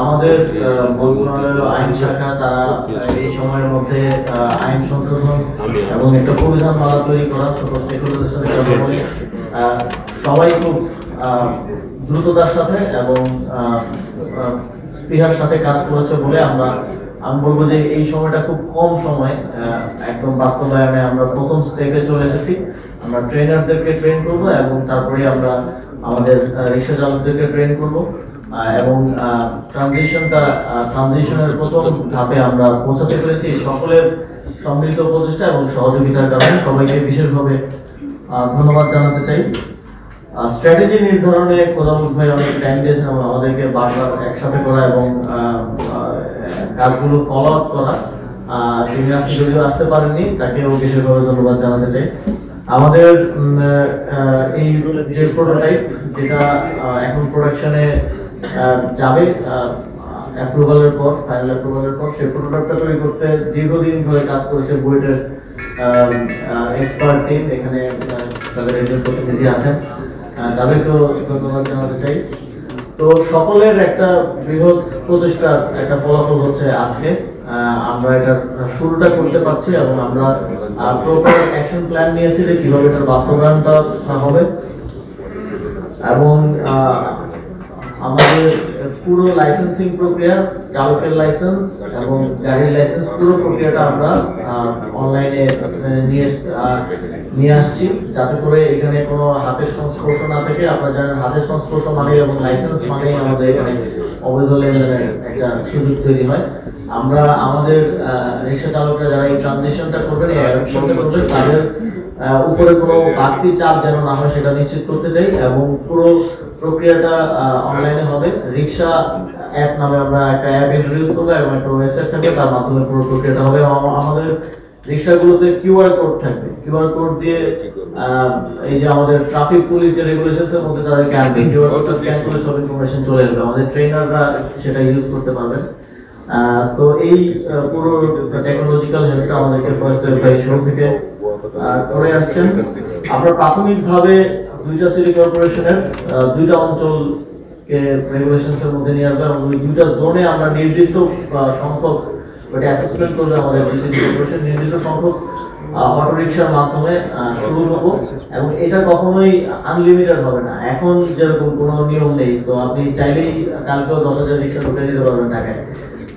আমাদের মন্ত্রণালয়ের আইন শাখা তারা এই সময়ের মধ্যে আইন সংশোধন এবং একটা পরিধানমালা তৈরি করা সকল স্টেকহোল্ডারদের সাথে কথা বলে সবাই খুব দ্রুততার সাথে এবং স্পৃহার সাথে কাজ করেছে বলে আমি বলবো যে এই সময়টা খুব কম সময় একদম বাস্তবায়নে আমরা প্রথম স্টেপে চলে এসেছি। আমরা ট্রেনারদেরকে ট্রেন করব এবং তারপরে আমরা আমাদের রিক্সা চালকদেরকে ট্রেন করব এবং ট্রানজিশনের প্রথম ধাপে আমরা পৌঁছাতে পেরেছি। সকলের সম্মিলিত প্রচেষ্টা এবং সহযোগিতার কারণে সবাইকে বিশেষভাবে ধন্যবাদ জানাতে চাই। স্ট্র্যাটেজি নির্ধারণে কোদামুস ভাই অনেক টাইম দিয়েছেন এবং আমাদেরকে বারবার একসাথে করা এবং কাজগুলো ফলো আপ করা। তিনি আজকে যদিও আসতে পারেননি, তাকেও বিশেষভাবে ধন্যবাদ জানাতে চাই। আমাদের এই যে প্রোটোটাইপ যেটা এখন প্রোডাকশনে যাবে অ্যাপ্রুভালের পর, ফাইনাল অ্যাপ্রুভালের পর, সেই প্রোটোটাইপটা তৈরি করতে দীর্ঘদিন ধরে কাজ করেছে বুয়েটের এক্সপার্ট টিম। এখানে তাদের একজন প্রতিনিধি আছেন, তাদেরকেও ধন্যবাদ জানাতে চাই। তো সকলের একটা বৃহৎ প্রচেষ্টার একটা ফলাফল হচ্ছে আজকে আমরা এটা শুরুটা করতে পারছি এবং আমরা প্রপার অ্যাকশন প্ল্যান নিয়েছি যে কিভাবে এটার বাস্তবায়নটা হবে এবং আমাদের পুরো লাইসেন্সিং প্রক্রিয়া, চালকের লাইসেন্স এবং গাড়ির লাইসেন্স, পুরো প্রক্রিয়াটা আমরা অনলাইনে নিয়ে আসছি, যাতে করে এখানে কোনো হাতের সংস্পর্শ না থাকে। আপনারা জানেন হাতের সংস্পর্শ মানে এবং লাইসেন্স মানে আমাদের এখানে অবৈধ লেনদেনের একটা সুযোগ তৈরি হয়। আমরা আমাদের রিক্সা চালকরা যারা এই ট্রানজিশনটা করবেন, এই অ্যাডপশনটা করবেন, তাদের উপরে কোনো বাড়তি চাপ যেন না হয় সেটা নিশ্চিত করতে চাই এবং পুরো প্রক্রিয়াটা অনলাইনে হবে। রিক্সা অ্যাপ নামে আমরা একটা অ্যাপ ইন্ট্রোডিউস করবো এবং একটা ওয়েবসাইট থাকবে, তার মাধ্যমে পুরো প্রক্রিয়াটা হবে। আমাদের রিক্সাগুলোতে কিউআর কোড থাকবে, কিউআর কোড দিয়ে এই যে আমাদের ট্রাফিক পুলিশ যে রেগুলেশনসের মধ্যে তাদেরকে আনবে, কিউআর কোডটা স্ক্যান করলে সব ইনফরমেশন চলে আসবে, আমাদের ট্রেনাররা সেটা ইউজ করতে পারবেন। তো এই পুরো টেকনোলজিক্যাল হেল্পটা আমাদেরকে ফার্স্ট ভাই শুরু থেকে করে আসছেন। আমরা প্রাথমিকভাবে দুইটা সিটি কর্পোরেশনের দুইটা অঞ্চলকে রেগুলেশনসের মধ্যে নিয়ে আসবো এবং ওই দুইটা জোনে আমরা নির্দিষ্ট সংখ্যক ওটা অ্যাসেসমেন্ট করবে আমাদের সিটি কর্পোরেশন, নির্দিষ্ট সংখ্যক অটো রিক্সার মাধ্যমে শুরু করবো এবং এটা কখনোই আনলিমিটেড হবে না। এখন যেরকম কোনো নিয়ম নেই, তো আপনি চাইলেই কালকেও 10,000 রিক্সা ঢুকে দিতে পারবেন ঢাকায়।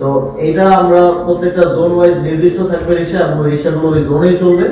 তো এটা আমরা প্রত্যেকটা জোন ওয়াইজ নির্দিষ্ট থাকবে রিক্সা এবং ওই রিক্সাগুলো ওই জোনেই চলবে।